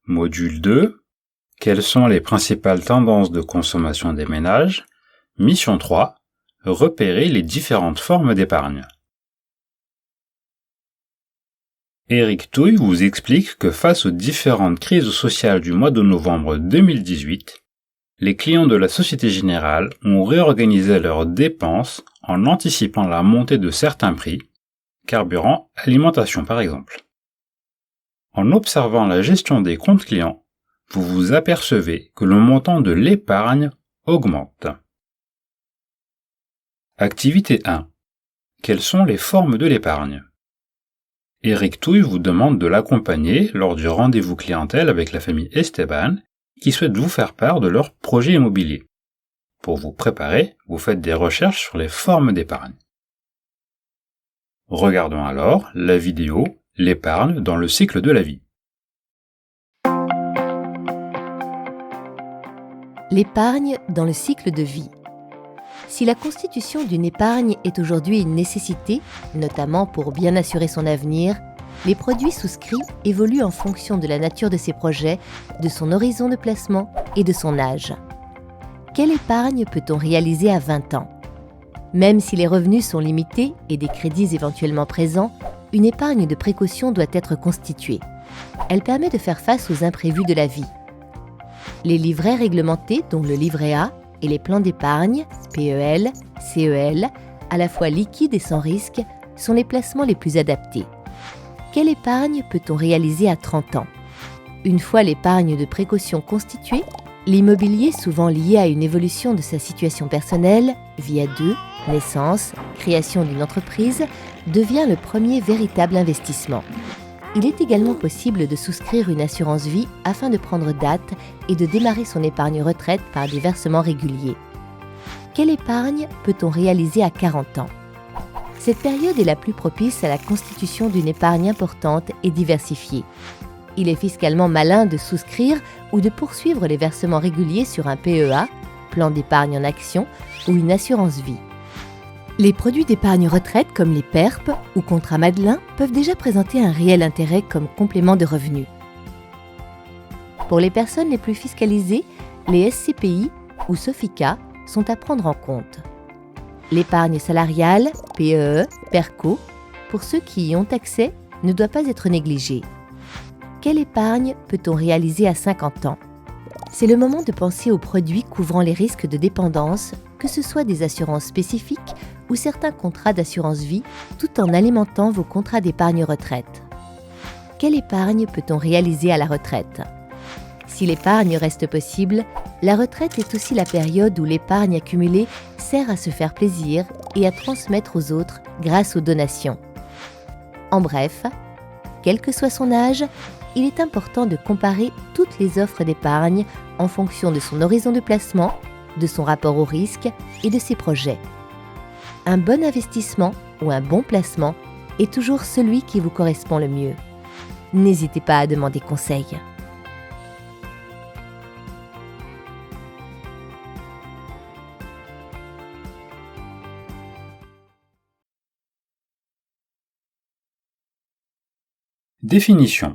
Module 2. Quelles sont les principales tendances de consommation des ménages? Mission 3. Repérer les différentes formes d'épargne. Éric Touille vous explique que face aux différentes crises sociales du mois de novembre 2018, les clients de la Société Générale ont réorganisé leurs dépenses en anticipant la montée de certains prix, carburant, alimentation par exemple. En observant la gestion des comptes clients, vous vous apercevez que le montant de l'épargne augmente. Activité 1. Quelles sont les formes de l'épargne? Éric Touille vous demande de l'accompagner lors du rendez-vous clientèle avec la famille Esteban qui souhaite vous faire part de leur projet immobilier. Pour vous préparer, vous faites des recherches sur les formes d'épargne. Regardons alors la vidéo « L'épargne dans le cycle de la vie ». L'épargne dans le cycle de vie. Si la constitution d'une épargne est aujourd'hui une nécessité, notamment pour bien assurer son avenir, les produits souscrits évoluent en fonction de la nature de ses projets, de son horizon de placement et de son âge. Quelle épargne peut-on réaliser à 20 ans? Même si les revenus sont limités et des crédits éventuellement présents, une épargne de précaution doit être constituée. Elle permet de faire face aux imprévus de la vie. Les livrets réglementés, dont le livret A, et les plans d'épargne, PEL, CEL, à la fois liquides et sans risque, sont les placements les plus adaptés. Quelle épargne peut-on réaliser à 30 ans? Une fois l'épargne de précaution constituée, l'immobilier souvent lié à une évolution de sa situation personnelle, vie à deux, naissance, création d'une entreprise, devient le premier véritable investissement. Il est également possible de souscrire une assurance vie afin de prendre date et de démarrer son épargne retraite par des versements réguliers. Quelle épargne peut-on réaliser à 40 ans? Cette période est la plus propice à la constitution d'une épargne importante et diversifiée. Il est fiscalement malin de souscrire ou de poursuivre les versements réguliers sur un PEA, plan d'épargne en action, ou une assurance vie. Les produits d'épargne retraite comme les PERP ou contrats Madelin peuvent déjà présenter un réel intérêt comme complément de revenus. Pour les personnes les plus fiscalisées, les SCPI ou SOFICA sont à prendre en compte. L'épargne salariale, PEE, PERCO, pour ceux qui y ont accès, ne doit pas être négligée. Quelle épargne peut-on réaliser à 50 ans? C'est le moment de penser aux produits couvrant les risques de dépendance, que ce soit des assurances spécifiques ou certains contrats d'assurance vie, tout en alimentant vos contrats d'épargne retraite. Quelle épargne peut-on réaliser à la retraite? Si l'épargne reste possible, la retraite est aussi la période où l'épargne accumulée sert à se faire plaisir et à transmettre aux autres grâce aux donations. En bref, quel que soit son âge, il est important de comparer toutes les offres d'épargne en fonction de son horizon de placement, de son rapport au risque et de ses projets. Un bon investissement ou un bon placement est toujours celui qui vous correspond le mieux. N'hésitez pas à demander conseil. Définition.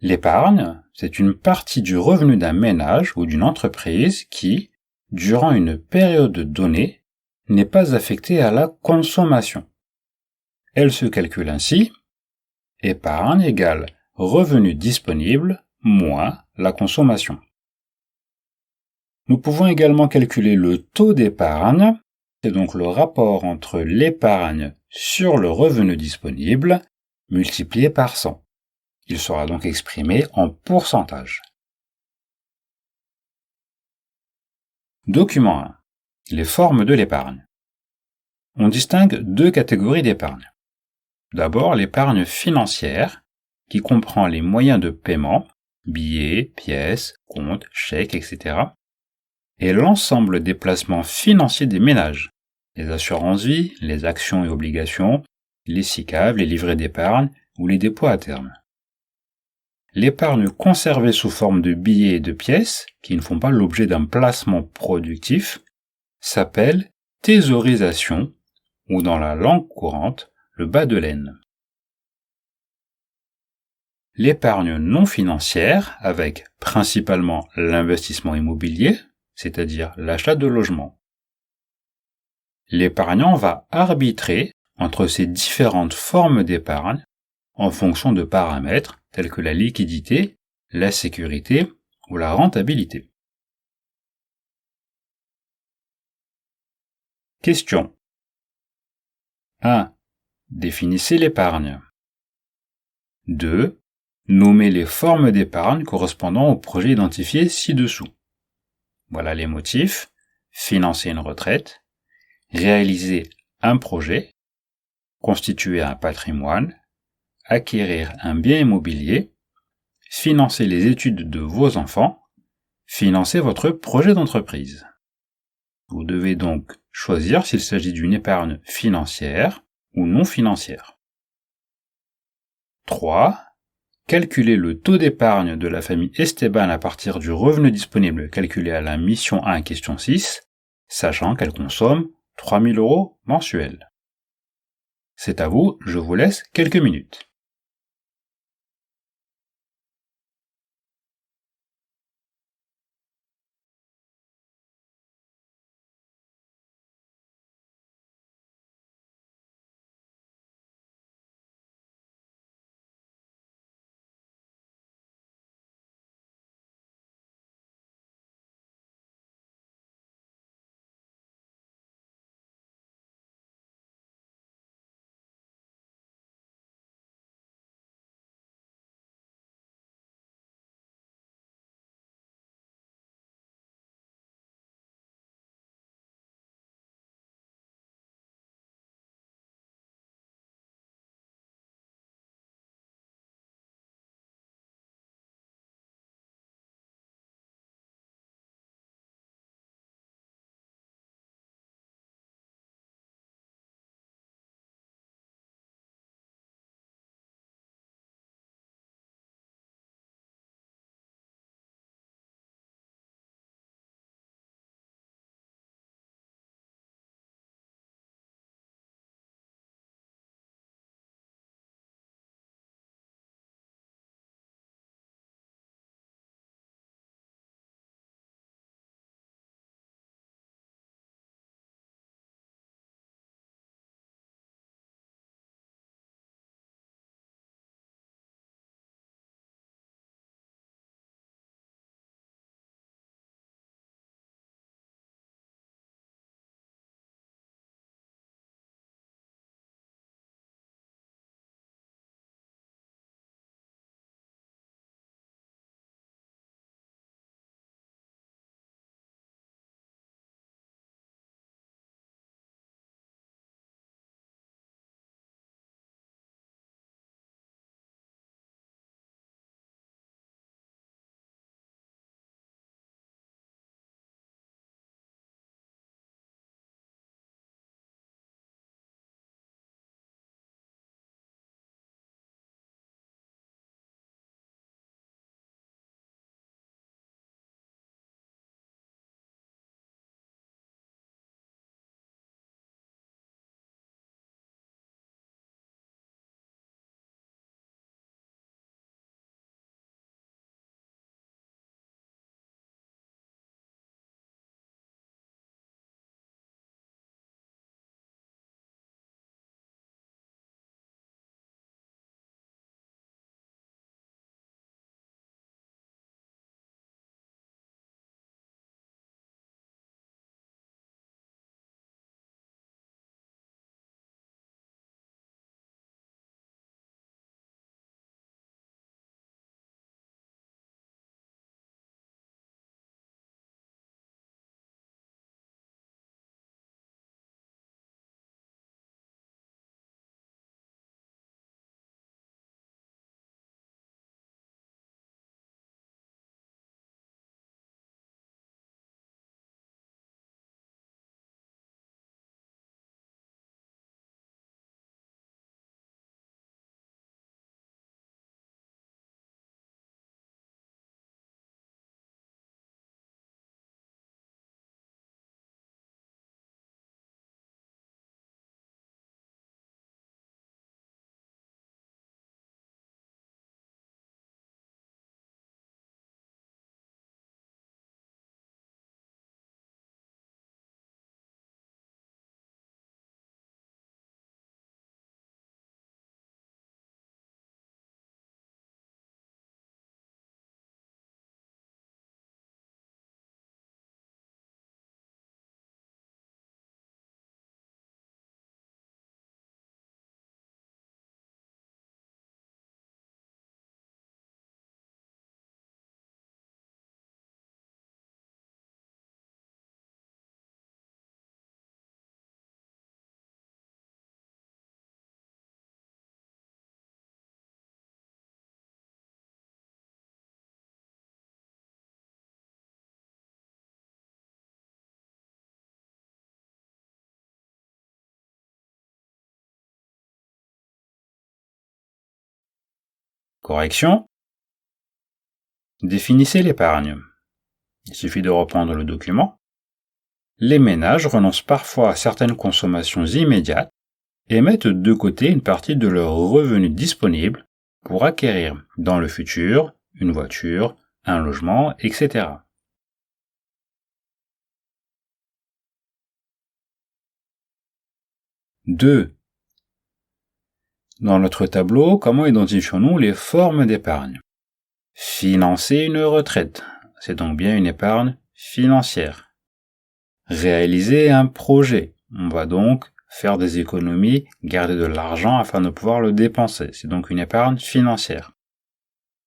L'épargne, c'est une partie du revenu d'un ménage ou d'une entreprise qui, durant une période donnée, n'est pas affectée à la consommation. Elle se calcule ainsi: épargne égale revenu disponible moins la consommation. Nous pouvons également calculer le taux d'épargne, c'est donc le rapport entre l'épargne sur le revenu disponible multiplié par 100. Il sera donc exprimé en pourcentage. Document 1. Les formes de l'épargne. On distingue deux catégories d'épargne. D'abord, l'épargne financière, qui comprend les moyens de paiement, billets, pièces, comptes, chèques, etc., et l'ensemble des placements financiers des ménages, les assurances vie, les actions et obligations, les SICAV, les livrets d'épargne ou les dépôts à terme. L'épargne conservée sous forme de billets et de pièces, qui ne font pas l'objet d'un placement productif, s'appelle thésaurisation, ou dans la langue courante, le bas de laine. l'épargne non financière avec principalement l'investissement immobilier, c'est-à-dire l'achat de logements. L'épargnant va arbitrer entre ces différentes formes d'épargne en fonction de paramètres tels que la liquidité, la sécurité ou la rentabilité. Question 1. Définissez l'épargne. 2. Nommez les formes d'épargne correspondant au projet identifié ci-dessous. Voilà les motifs. Financer une retraite, réaliser un projet, constituer un patrimoine, acquérir un bien immobilier, financer les études de vos enfants, financer votre projet d'entreprise. Vous devez donc choisir s'il s'agit d'une épargne financière ou non financière. 3. Calculer le taux d'épargne de la famille Esteban à partir du revenu disponible calculé à la mission 1 question 6, sachant qu'elle consomme 3 000 € mensuels. C'est à vous, je vous laisse quelques minutes. Correction. Définissez l'épargne. Il suffit de reprendre le document. Les ménages renoncent parfois à certaines consommations immédiates et mettent de côté une partie de leurs revenus disponibles pour acquérir dans le futur une voiture, un logement, etc. Deux. Dans notre tableau, comment identifions-nous les formes d'épargne? Financer une retraite, c'est donc bien une épargne financière. Réaliser un projet, on va donc faire des économies, garder de l'argent afin de pouvoir le dépenser, c'est donc une épargne financière.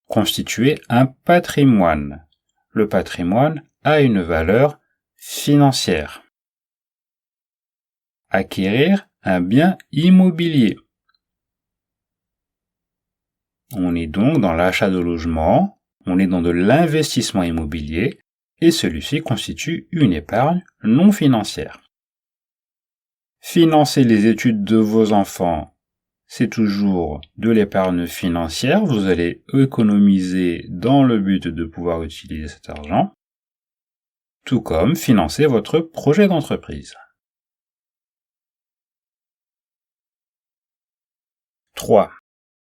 Constituer un patrimoine, le patrimoine a une valeur financière. Acquérir un bien immobilier. On est donc dans l'achat de logement, on est dans de l'investissement immobilier, et celui-ci constitue une épargne non financière. Financer les études de vos enfants, c'est toujours de l'épargne financière, vous allez économiser dans le but de pouvoir utiliser cet argent, tout comme financer votre projet d'entreprise. 3.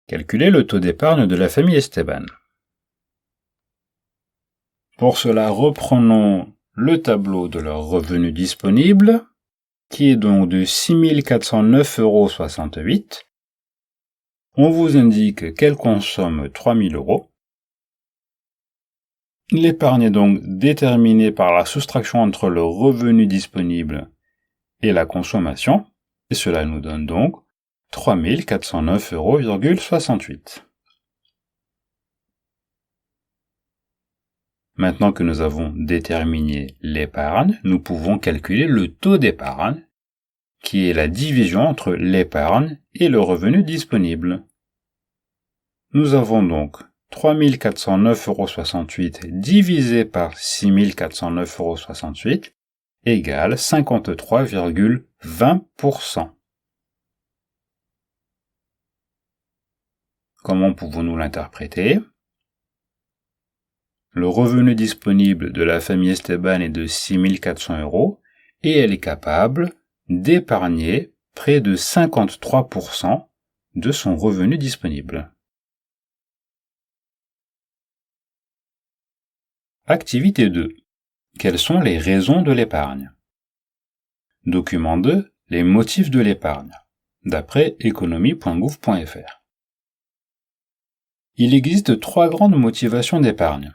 Calculez le taux d'épargne de la famille Esteban. Pour cela, reprenons le tableau de leurs revenus disponibles, qui est donc de 6 409,68 €. On vous indique qu'elle consomme 3 000 €. L'épargne est donc déterminée par la soustraction entre le revenu disponible et la consommation, et cela nous donne donc 3 409,68 €. Maintenant que nous avons déterminé l'épargne, nous pouvons calculer le taux d'épargne, qui est la division entre l'épargne et le revenu disponible. Nous avons donc 3 409,68 € divisé par 6 409,68 € égale 53,20%. Comment pouvons-nous l'interpréter? Le revenu disponible de la famille Esteban est de 6 400 € et elle est capable d'épargner près de 53% de son revenu disponible. Activité 2. Quelles sont les raisons de l'épargne? Document 2. Les motifs de l'épargne, d'après économie.gouv.fr. Il existe 3 grandes motivations d'épargne.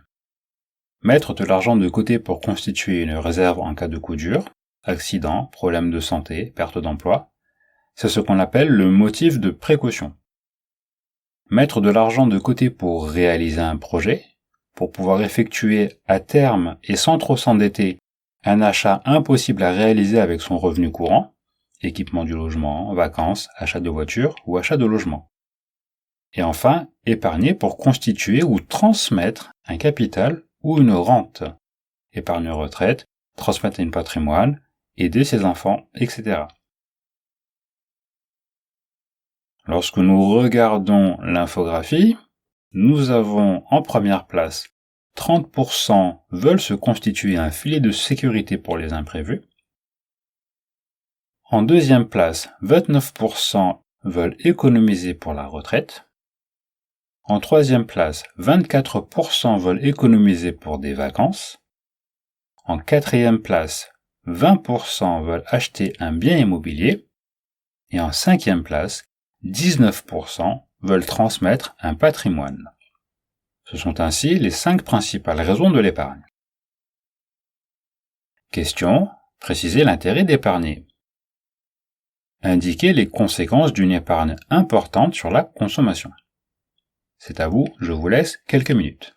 Mettre de l'argent de côté pour constituer une réserve en cas de coup dur, accident, problème de santé, perte d'emploi, c'est ce qu'on appelle le motif de précaution. Mettre de l'argent de côté pour réaliser un projet, pour pouvoir effectuer à terme et sans trop s'endetter un achat impossible à réaliser avec son revenu courant, équipement du logement, vacances, achat de voiture ou achat de logement. Et enfin, épargner pour constituer ou transmettre un capital ou une rente, épargne retraite, transmettre un patrimoine, aider ses enfants, etc. Lorsque nous regardons l'infographie, nous avons en première place 30% veulent se constituer un filet de sécurité pour les imprévus. En deuxième place, 29% veulent économiser pour la retraite. En troisième place, 24% veulent économiser pour des vacances. En quatrième place, 20% veulent acheter un bien immobilier. Et en cinquième place, 19% veulent transmettre un patrimoine. Ce sont ainsi les 5 principales raisons de l'épargne. Question: précisez l'intérêt d'épargner. Indiquez les conséquences d'une épargne importante sur la consommation. C'est à vous, je vous laisse quelques minutes.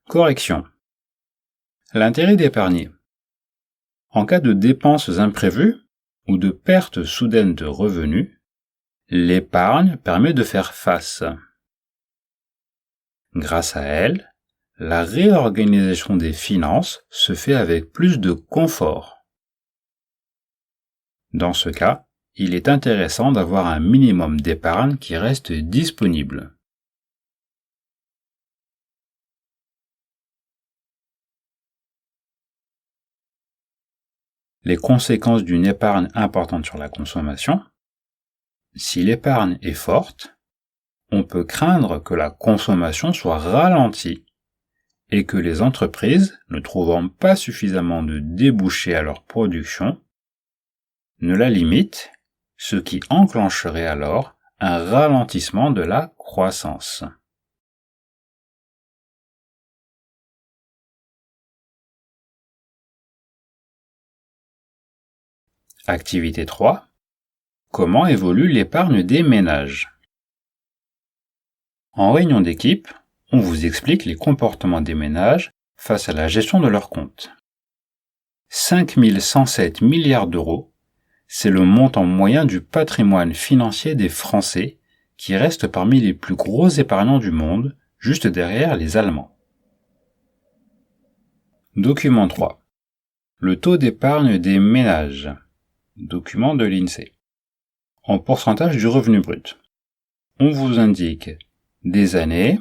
Correction. L'intérêt d'épargner. En cas de dépenses imprévues ou de perte soudaine de revenus, l'épargne permet de faire face. Grâce à elle, la réorganisation des finances se fait avec plus de confort. Dans ce cas, il est intéressant d'avoir un minimum d'épargne qui reste disponible. Les conséquences d'une épargne importante sur la consommation. Si l'épargne est forte, on peut craindre que la consommation soit ralentie et que les entreprises, ne trouvant pas suffisamment de débouchés à leur production, ne la limitent, ce qui enclencherait alors un ralentissement de la croissance. Activité 3. Comment évolue l'épargne des ménages? En réunion d'équipe, on vous explique les comportements des ménages face à la gestion de leurs comptes. 5 107 milliards d'euros, c'est le montant moyen du patrimoine financier des Français qui reste parmi les plus gros épargnants du monde, juste derrière les Allemands. Document 3. Le taux d'épargne des ménages. Document de l'INSEE. En pourcentage du revenu brut. On vous indique des années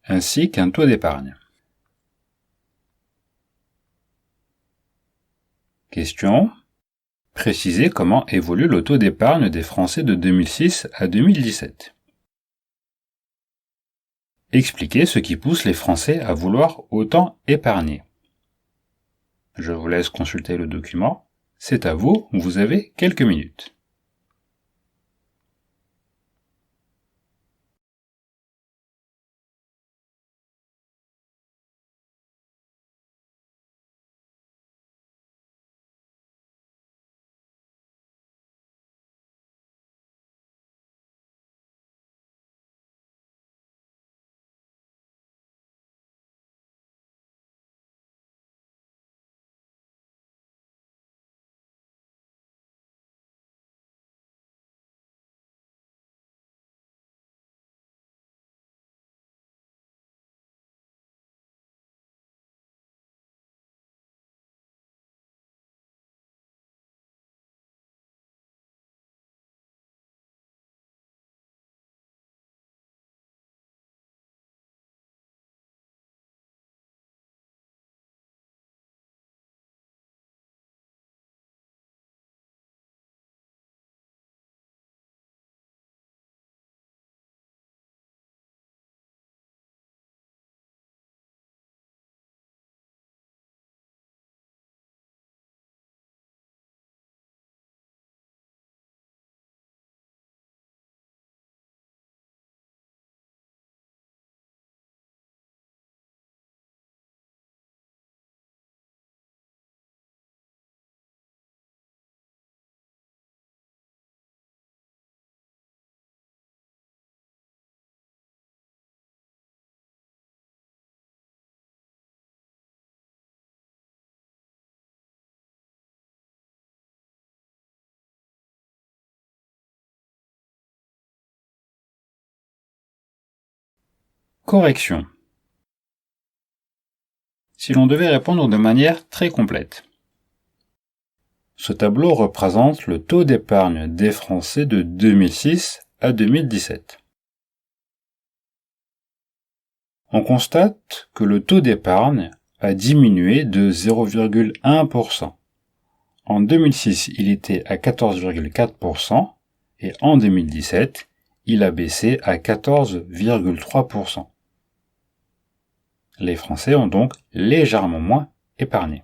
ainsi qu'un taux d'épargne. Question. Précisez comment évolue le taux d'épargne des Français de 2006 à 2017. Expliquez ce qui pousse les Français à vouloir autant épargner. Je vous laisse consulter le document. C'est à vous, vous avez quelques minutes. Correction. Si l'on devait répondre de manière très complète. Ce tableau représente le taux d'épargne des Français de 2006 à 2017. On constate que le taux d'épargne a diminué de 0,1%. En 2006, il était à 14,4% et en 2017, il a baissé à 14,3%. Les Français ont donc légèrement moins épargné.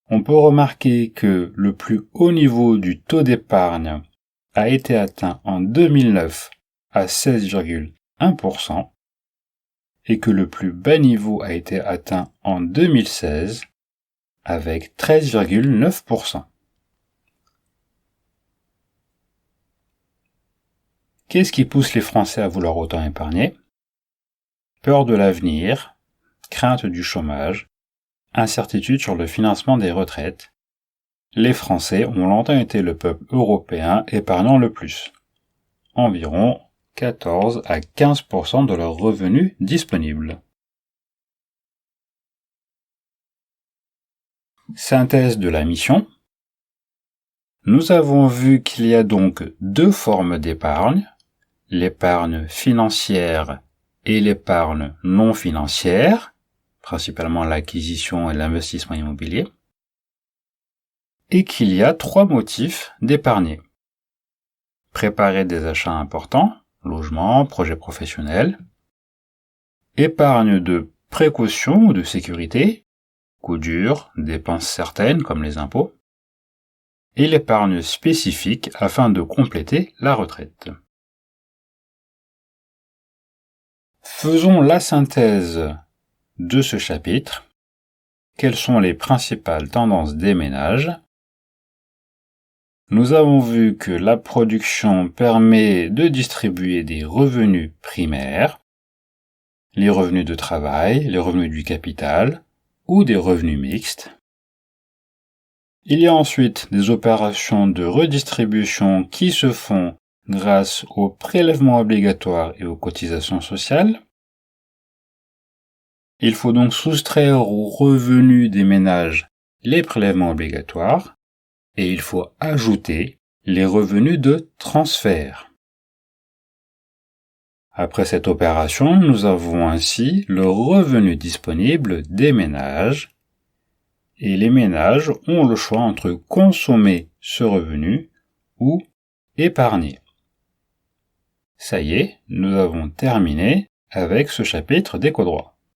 On peut remarquer que le plus haut niveau du taux d'épargne a été atteint en 2009 à 16,1% et que le plus bas niveau a été atteint en 2016 avec 13,9%. Qu'est-ce qui pousse les Français à vouloir autant épargner ? peur de l'avenir, crainte du chômage, incertitude sur le financement des retraites, les Français ont longtemps été le peuple européen épargnant le plus, environ 14 à 15% de leurs revenus disponibles. Synthèse de la mission. Nous avons vu qu'il y a donc deux formes d'épargne, l'épargne financière et l'épargne non financière, principalement l'acquisition et l'investissement immobilier, et qu'il y a trois motifs d'épargner. Préparer des achats importants, logement, projet professionnel, épargne de précaution ou de sécurité, coups durs, dépenses certaines comme les impôts, et l'épargne spécifique afin de compléter la retraite. Faisons la synthèse de ce chapitre. Quelles sont les principales tendances des ménages? Nous avons vu que la production permet de distribuer des revenus primaires, les revenus de travail, les revenus du capital ou des revenus mixtes. Il y a ensuite des opérations de redistribution qui se font grâce aux prélèvements obligatoires et aux cotisations sociales. Il faut donc soustraire aux revenus des ménages les prélèvements obligatoires et il faut ajouter les revenus de transfert. Après cette opération, nous avons ainsi le revenu disponible des ménages et les ménages ont le choix entre consommer ce revenu ou épargner. Ça y est, nous avons terminé avec ce chapitre d'éco-droit.